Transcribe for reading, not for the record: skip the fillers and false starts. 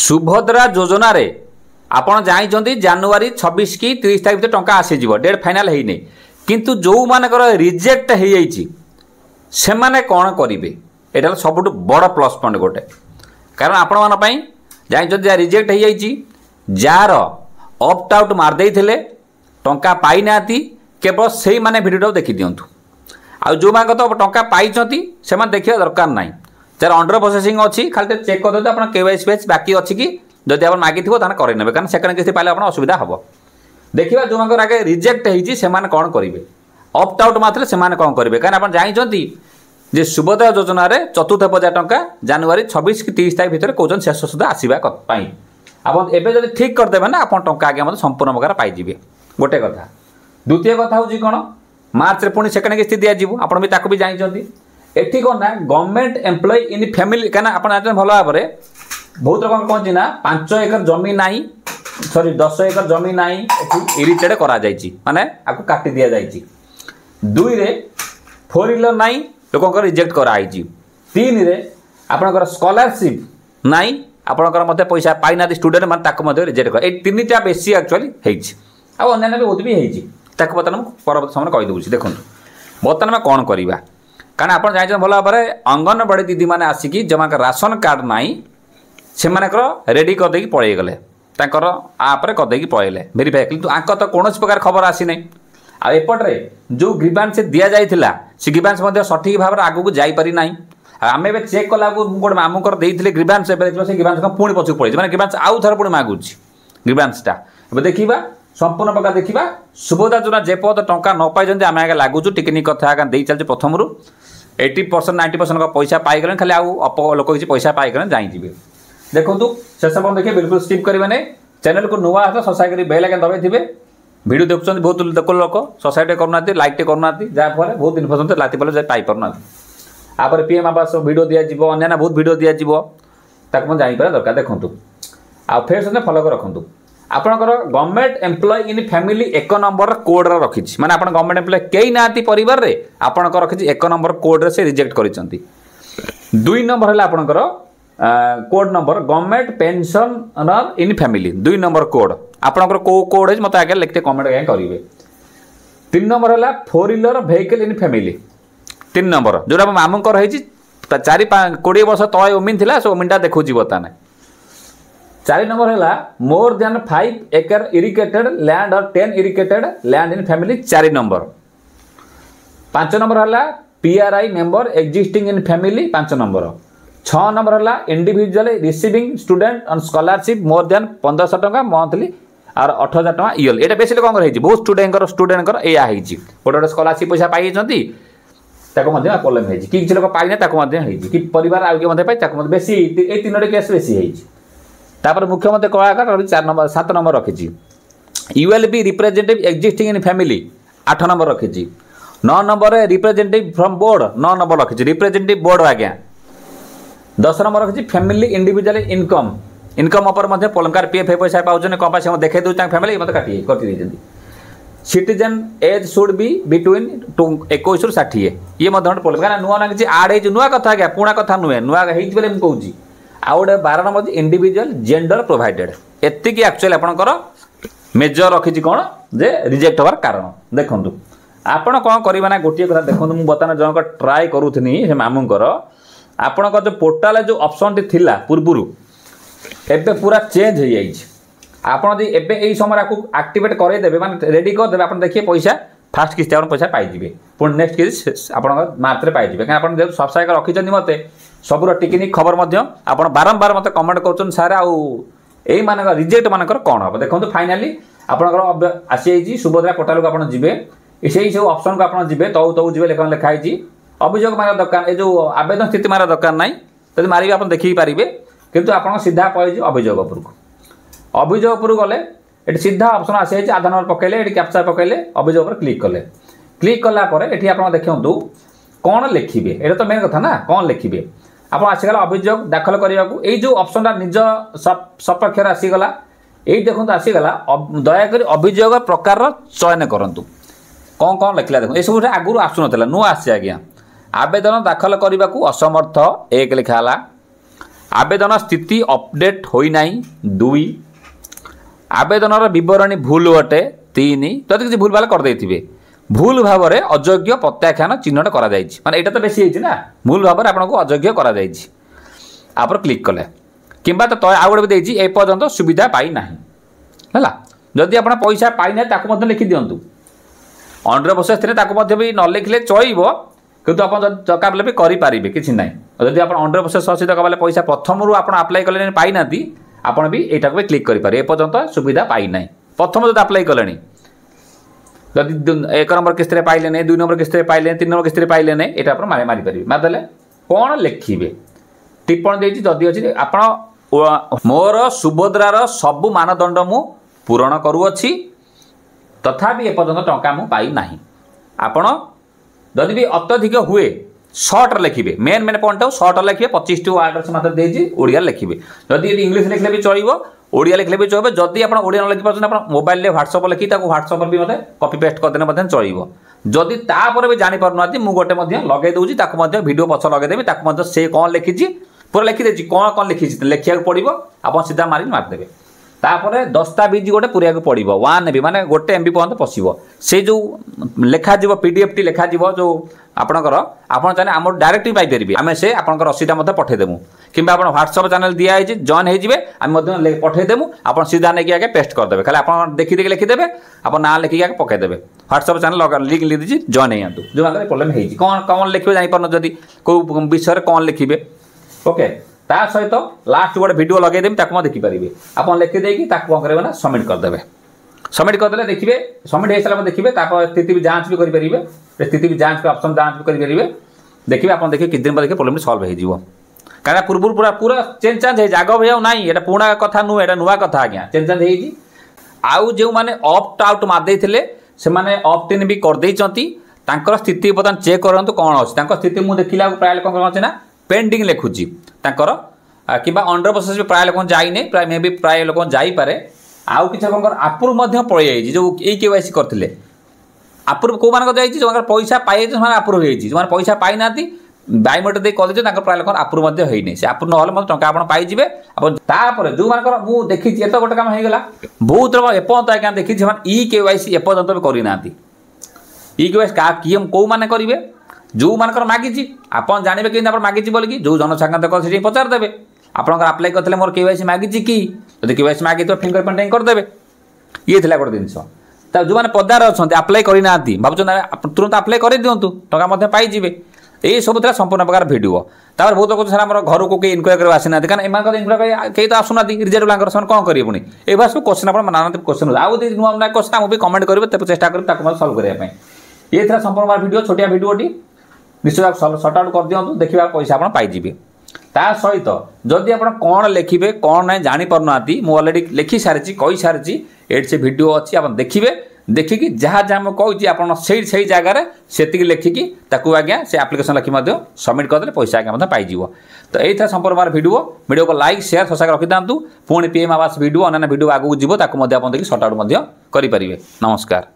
सुभद्रा योजना रे आपण जाइछन्ती जनवरी 26 की 30 तारिख भीतर टंका आसीଯିବ डेट फाइनल हेई नै किंतु जो मानकर रिजेक्ट हेई जाइछि सेमाने कोन करिवे एटा सबुठ बड़ प्लस पॉइंट गोटे कारण आपण मान पई जाइछन्ती रिजेक्ट हेई जाइछि जार ऑप्ट आउट मार देइथिले टंका पाई नाती केवल सेही माने वीडियो देखि दियंतु आ जो मान तो टंका पाइछन्ती सेमान देखिया दरकार नाही जर अंडर प्रोसेसिंग अच्छी खाली चेक कर दे आप केवाईसी पेज बाकी अच्छी कि जब आप मागिथ करे ना कारण सेकेंड किस्ती पाले आप असुविधा हम देखा जो आगे रिजेक्ट होने कौन करेंगे ऑप्ट आउट मात्र से कौन करेंगे कहीं आप जानते जे सुभद्रा योजना रे चतुर्थ पर्याय टंका जनवरी 26 कि 30 तारिख भीतर कौन शेष सुधा आसवाई आप एवं ठीक करदे ना आप टंका आगे मतलब संपूर्ण प्रकार पाइबे गोटे कथा द्वितीय कथा हूँ कौन मार्च रे पुणी सेकेंड किस्ती दिज्व आप भी जानते एठी कौन ना गवर्नमेंट एम्प्लॉय इन फैमिली कहीं आप जानते भल भाव में बहुत लोग कौन ना 5 एकर जमी ना सॉरी 10 एकर जमी ना इरिटेड करा माने आपको काटी दि जाइए 2 रे 4 व्हीलर ना लोक रिजेक्ट कराई 3 रे आपणकर स्कॉलरशिप ना आपणकर मत पैसा पाई ना स्टूडेंट मैंने रिजेक्ट कर 3टा बेसी एक्चुअली अन्य भी बहुत भी बर्तमान परवर्त समय कहीदे देखो बर्तमान आम कौन करवा कारण आप जानते भल भाव में अंगनवाड़ी दीदी मैंने आसिकी जो राशन कार्ड ना से रेडी करदे पलि गले आप्रे करदे पलैले भेरीफाई किंतु आंक तो कौन प्रकार खबर आसी ना आएपटे जो ग्रीवांस दि जाइला से ग्रीवांस सठिक भाव में आगू जापरि ना आम ए चेक कला गोटे मामूकर देते ग्रीवांस देख से ग्रीवांस पुणी पछक पड़े मैंने ग्रीवांस आउ थे पुणी मागुच ग्रीवांसटा देखा संपूर्ण प्रकार देखा सुभद्रा योजना जेपर्यंत टंका न पाई आम आगे लगुचु टिकनिक कथा आगे दे चलते प्रथम 80% 90% पैसा पाईगले खाली आउ लोक किसी पैसा पाईगले जाइए देखो शेष पर्यटन देखिए बिल्कुल स्किप करेंगे चैनल को नुआ हाथ सब्सक्राइब बेल आगे दबाई थे वीडियो देखुं बहुत लोक सब्सक्राइब करना लाइक करना जहाँफल बहुत इनफर्मेशन राति पहले पाइपार आप पीएम आवास वीडियो दिज्व अन्य बहुत वीडियो दिज्व ताकि जापर दरकार देखूँ आ फेर फलो कर रखुँ आपणकर government employ in family 1 number code रखी माने आप गवर्नमेंट एम्प्लॉय कई ना परिवार रे आपणकर रखी 1 नंबर कोड रे से रिजेक्ट करिसंती 2 नंबर है आपणकर code number government pensioner in family 2 number code आपणकर को कोड है मत आगे लिखते कमेंट आगे करेंगे 3 नंबर है 4 wheeler vehicle in family 3 number जोटा मामूकर है 4-20 वर्ष तले ओमिन थिला से ओमिनटा देखुची बर्तमान 4 नंबर है more than 5 acre irrigated land और 10 irrigated land in family 4 number 5 number है PRI member existing in family 5 number 6 number है individual receiving student on scholarship more than 1500 taka monthly और 8000 टका ईयरली एटा बेसी लोक बहुत स्टूडेंट या गोटे स्कॉलरशिप पैसा पाई प्रॉब्लम है कि लोक पाई कि परिवार आगे बेसी 3 केस बेसी तापर मुख्यमंत्री कलाकार 4 नंबर 7 नंबर रखी ULB representative existing in family 8 number रखी 9 number representative from board 9 number रखी रिप्रेजेंटेटिव बोर्ड आज्ञा 10 नंबर रखी फैमिली इंडिविजुअल इनकम उपर पोलकार पीएफ पैसा पाँच कम से देखे दूसरे फैमिली मत काटी citizen age should be between 21 ରୁ 60 ये पोल नुआ ना किसी आड हो नुआ कथा आज्ञा पुणा कथा नुहे नुआ मुझे कहूँ आउ गोटे 12 नंबर इंडिविजुअल जेंडर प्रोवाइडेड एति एक्चुअली आपणकर मेजर रखी कौन जे रिजेक्ट हबार कारण देखूँ आपण कौन करवा ना गोटे कथा देखो मुझे बर्तमान जनक ट्राए करूनी से मामूंकर आपणकर जो पोर्टाल जो ऑप्शन टी थिला पूर्वरु एबे पूरा चेंज हो जाइए आपड़ एबे समय एक्टिवेट करदेवे माने रेडी करदे आप देखिए पैसा फास्ट किस्ती आप पैसा पाइबे पुणी नेक्स्ट किस्ती आप मार्च में पाइबे कहीं आप सब्सक्राइब रखी मत सबूर टिकनिक खबर आप बारंबार मत कमेंट कर सारे आई मान रिजेक्ट मानकर कौन हम देखो फाइनाली आपंकर आसी सुभद्रा पोर्टाल को आप जी से सब ऑप्शन को आप जी तौ तौ जी लिखाई अभियोग मार दरकार जो आवेदन स्थिति मार दरकार ना जब मारे आप देखी पारे किंतु आप सीधा पड़े अभियोग उपरको अभियोग उपरको गले ये सीधा ऑप्शन आसी आधार नंबर पकड़े ये कैप्चा पकड़े अभियोग पर क्लिक कलापर ये आप देखूँ कौन लिखिए ये तो मेन कथा ना कौन लिखिए आप आसीगला अभियोग दाखल करने को यही जो ऑप्शनटा निज सपक्ष आसीगला यही देखो आसीगला दयाकोरी अभियोग प्रकार चयन करूँ कौन कौन लिखला देखो ये सब आगुरी आसून नुआ आसी आज्ञा आवेदन दाखल करने को असमर्थ 1 लिखाला आवेदन स्थिति अपडेट होना 2 आवेदन बरणी भूल अटे 3 जदि किसी भूल भाल करदे भूल भाव में अयोग्य प्रत्याख्यान चिन्हट कर माने यहाँ तो बेसी ना भूल भाव में आपको अयोग्य कर क्लिक कले कि तो आउ गोटे भी ए पर्यंत सुविधा पाई ना है जदि आप पैसा पाई ना लिखि दिंतु अंडर प्रोसेस थे भी न लिखले चलो किंतु आप दरकार भी करेंगे किसी ना जदि आप अंडर प्रोसेस अच्छी दरकार पैसा प्रथम रू आप आप्लाय कले पाई ना आप भी यहाँ भी क्लिक करेंगे ए पर्यंत सुविधा पाई ना प्रथम जो आप्लाय कले जदि 1 नंबर किस्त पाइले नहीं 2 नंबर किस्त पाइले 3 नंबर किस्त पाइले नहीं ये आप मारिपारे मारिदेले कौन लिखे टिप्पणी देती जदि अच्छी आप मोर सुभद्रार सबु मानदंड मु पूरण करुअछि तथापि एपर्यंत टंका मु पाई नाही आपण जदि भी अत्यधिक हुए सर्ट लिखे मेन मेन पॉइंट सर्ट लिखे 25 वर्ड मात्र देजी ओडिया लिखे जदि इंग्लिश लिखले भी चलो ओडिया लिखले भी चलो जदि आप ओडिया न लिखि पार्छ आप मोबाइल में व्हाट्सएप लिखि व्हाट्सएप भी मत कॉपी पेस्ट करदे चलो जदि तापर भी जानी पारना मुझे लगे दूसरी वीडियो पछ लगेदेवी से कौन लिखी पूरा लिखिदे कौन कौन लिखी लिखा पड़ो आप सीधा मारिदेवे तापर दस्तावेज गोटे पूरा पड़ो 1 MB माने गोटे MB पर्यंत पशिबो से जो लिखा PDF टी लिखा जो आपणकर आपन चाहे आम डायरेक्ट भी पाइपर आम से आपंकर रसीदा पठेदेमु कि आप व्हाट्सएप चैनल दिखाई जॉइन हो आम पठेदेमु आप सीधा नहीं आगे पेस्ट करदे खाली आप देखी लिखिदेवे आप ना लिखिक आगे पकईदेवे व्हाट्सएप चैनल लिंक लिखी जॉइन हो जो प्रोब्लेम हो कौन कौन लिखे जापर जदि कौ विषय कौन लिखे ओके ता सहित लास्ट गोटे वीडियो लगेदेवी देखिपारे आप लिखिदे कौन करेंगे ना सबमिट करदे सबमिट करदे देखिए सबमिट हो सारा देखिए स्थिति भी जांच भी करेंगे स्थिति भी जांच ऑप्शन जांच भी करेंगे देखिए आप देखिए किस दिन पर देखिए प्रोब्लेम सल्व हो कहीं पूर्व पूरा पूरा चेंज चांज हो आग भाई ना ये पुणा कथा नुह ये नुआ कथा आज्ञा चेंज चांज हो जो मैंने ऑप्ट आउट मारदे से ऑप्ट इन भी करदे स्थिति बर्तमान चेक करूँ कौन अच्छी स्थिति मुझे देखला प्राय लोक अच्छे ना पेंडिंग लिखुची कि अंडर प्रोसेस भी प्राय लोक जाइने प्राय मे भी प्राय लोक जापे आउ कि आप्रुव पलि जो ये KYC करते आप्रुव कौ मान जो पैसा पाई से आप्रुव हो पैसा पाई ना बायोमेट्रिक दे कर प्राय लोक आप्रुव होनी से आप्रुव ना टंका आप पाइबे तापर जो मान मुझे देखी ये तो गोटे काम होगा बहुत लोग एपर्यंत आज्ञा देखी KYC एपर्यंत भी करना KYC क्या किए कौ मैंने करेंगे जो मानकर मागिची आप जानवे कि मागिची बोलिकी जो जनसाधारण से पचारदेवे आपंकर आप्लाय करते मोर KYC मागिची कि जब KYC मागी तो फिंगर प्रिंटिंग करदेवे ये गोटे जिनस जो मैंने पदार अच्छा आप्लाय करना भावुँ तुरंत आप्लाय कर दिंतु टाँचा पाइबे ये सब था संपूर्ण प्रकार भिडियो तापर बहुत लोग सर आम घर को कई इनक्वारी कर आसी ना कारण एम इनक्वारी कई तो आसुना रिजर्व से कौन करेंगे पुणी ये सब क्वेश्चन आप नाना क्वेश्चन आउ नुआ नुआ क्वेश्चन मुझे कमेंट करेंगे चेष्टा करें सल्व करने ये था संपूर्ण भिडियो छोटिया भिडियोटी निश्चय आप सर्ट आउट कर दिखाँ देखिए पैसा आप पाइबे ता सहित जदि आप कौन लिखे कौन ना जापर ना मुझे अलरेडी लिखि सारी कही सारी ये से भिड अच्छी आप देखिए देखिकी जहाँ जहाँ मुझे कहूँ से जगार से लिखिकी आज्ञा से आप्लिकेसन लिखि सबमिट करदे पैसा आज्ञा पाइज तो यही था संपूर्ण भिडियो को लाइक शेयर ससाक रखी था पुणी PM आवास भिडियो अन्य भिडियो आगू जीव ताकू देखिए सर्ट आउट करेंगे नमस्कार।